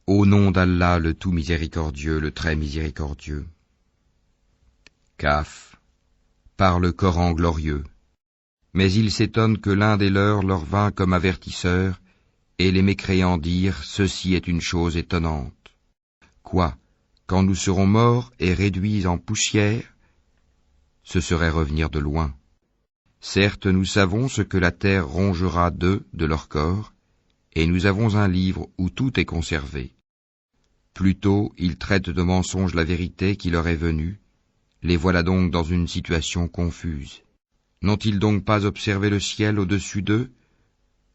Au nom d'Allah, le tout miséricordieux, le très miséricordieux. Kaf, par le Coran glorieux. Mais ils s'étonnent que l'un des leurs leur vint comme avertisseur, et les mécréants dirent, ceci est une chose étonnante. Quoi, quand nous serons morts et réduits en poussière, ce serait revenir de loin. Certes, nous savons ce que la terre rongera d'eux, de leur corps, et nous avons un livre où tout est conservé. Plutôt, ils traitent de mensonge la vérité qui leur est venue, les voilà donc dans une situation confuse. N'ont-ils donc pas observé le ciel au-dessus d'eux,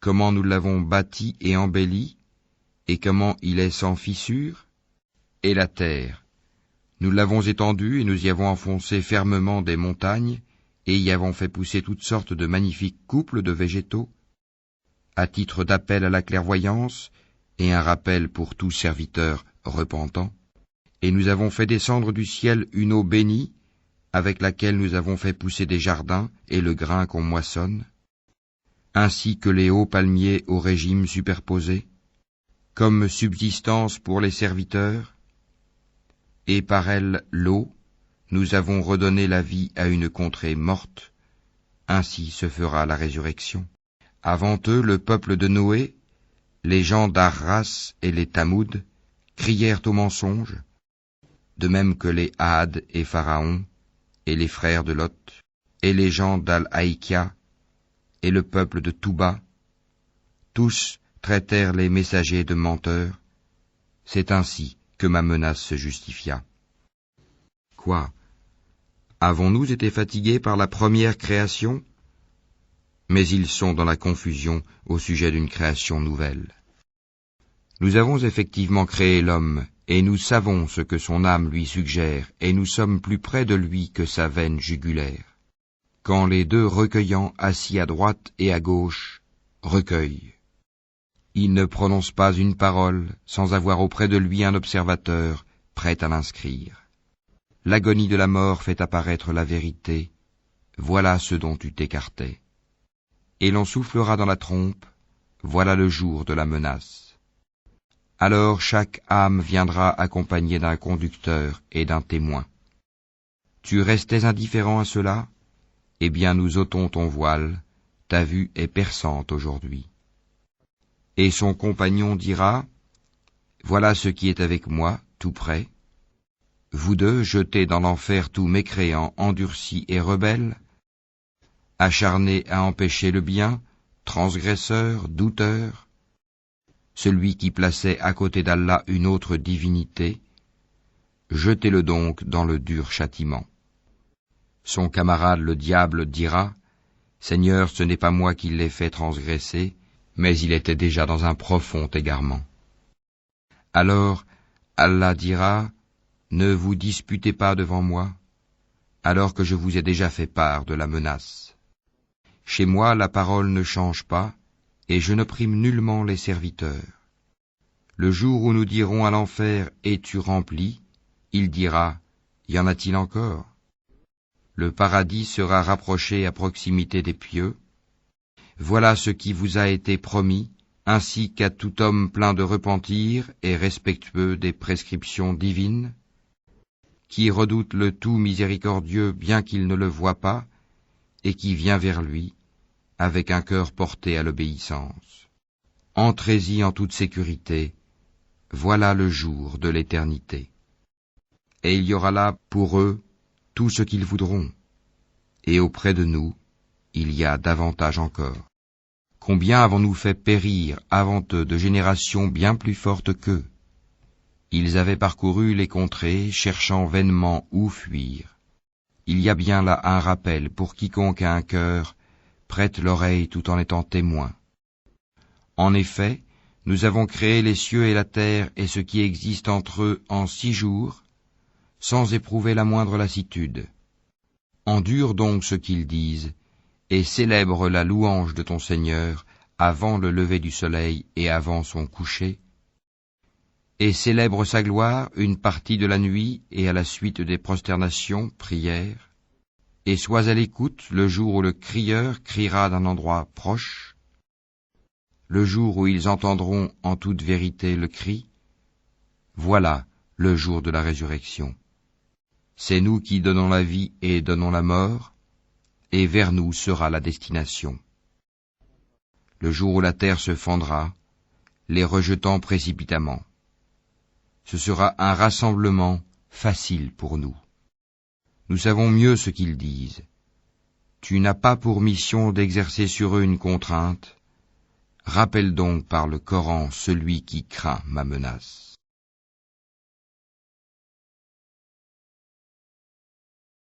comment nous l'avons bâti et embelli, et comment il est sans fissure? Et la terre, nous l'avons étendue et nous y avons enfoncé fermement des montagnes, et y avons fait pousser toutes sortes de magnifiques couples de végétaux, à titre d'appel à la clairvoyance, et un rappel pour tout serviteur repentant. Et nous avons fait descendre du ciel une eau bénie, avec laquelle nous avons fait pousser des jardins et le grain qu'on moissonne, ainsi que les hauts palmiers au régime superposé, comme subsistance pour les serviteurs, et par elle l'eau, nous avons redonné la vie à une contrée morte, ainsi se fera la résurrection. Avant eux, le peuple de Noé, les gens d'Arras et les Tamoud, crièrent au mensonge, de même que les Had et Pharaon, et les frères de Lot, et les gens d'Al-Haïkia, et le peuple de Touba, tous traitèrent les messagers de menteurs. C'est ainsi que ma menace se justifia. Quoi? Avons-nous été fatigués par la première création? Mais ils sont dans la confusion au sujet d'une création nouvelle. Nous avons effectivement créé l'homme, et nous savons ce que son âme lui suggère, et nous sommes plus près de lui que sa veine jugulaire. Quand les deux recueillants, assis à droite et à gauche, recueillent, il ne prononce pas une parole sans avoir auprès de lui un observateur prêt à l'inscrire. L'agonie de la mort fait apparaître la vérité, voilà ce dont tu t'écartais. Et l'on soufflera dans la trompe, voilà le jour de la menace. Alors chaque âme viendra accompagnée d'un conducteur et d'un témoin. Tu restais indifférent à cela? Eh bien nous ôtons ton voile, ta vue est perçante aujourd'hui. Et son compagnon dira, voilà ce qui est avec moi, tout près. Vous deux, jetés dans l'enfer tout mécréants, endurcis et rebelles, acharnés à empêcher le bien, transgresseurs, douteurs, celui qui plaçait à côté d'Allah une autre divinité, jetez-le donc dans le dur châtiment. Son camarade le diable dira, Seigneur, ce n'est pas moi qui l'ai fait transgresser, mais il était déjà dans un profond égarement. Alors Allah dira, ne vous disputez pas devant moi, alors que je vous ai déjà fait part de la menace. Chez moi la parole ne change pas, et je n'opprime nullement les serviteurs. Le jour où nous dirons à l'enfer, es-tu rempli? Il dira, y en a-t-il encore? Le paradis sera rapproché à proximité des pieux. Voilà ce qui vous a été promis, ainsi qu'à tout homme plein de repentir et respectueux des prescriptions divines, qui redoute le tout miséricordieux bien qu'il ne le voie pas, et qui vient vers lui, avec un cœur porté à l'obéissance. Entrez-y en toute sécurité, voilà le jour de l'éternité. Et il y aura là pour eux tout ce qu'ils voudront, et auprès de nous, il y a davantage encore. Combien avons-nous fait périr avant eux de générations bien plus fortes qu'eux? Ils avaient parcouru les contrées, cherchant vainement où fuir. Il y a bien là un rappel pour quiconque a un cœur, prête l'oreille tout en étant témoin. En effet, nous avons créé les cieux et la terre et ce qui existe entre eux en 6 jours, sans éprouver la moindre lassitude. Endure donc ce qu'ils disent, et célèbre la louange de ton Seigneur avant le lever du soleil et avant son coucher, et célèbre sa gloire une partie de la nuit et à la suite des prosternations, prières, et sois à l'écoute le jour où le crieur criera d'un endroit proche, le jour où ils entendront en toute vérité le cri, Voilà le jour de la résurrection. C'est nous qui donnons la vie et donnons la mort, et vers nous sera la destination. Le jour où la terre se fendra, les rejetant précipitamment. Ce sera un rassemblement facile pour nous. Nous savons mieux ce qu'ils disent. Tu n'as pas pour mission d'exercer sur eux une contrainte. Rappelle donc par le Coran celui qui craint ma menace.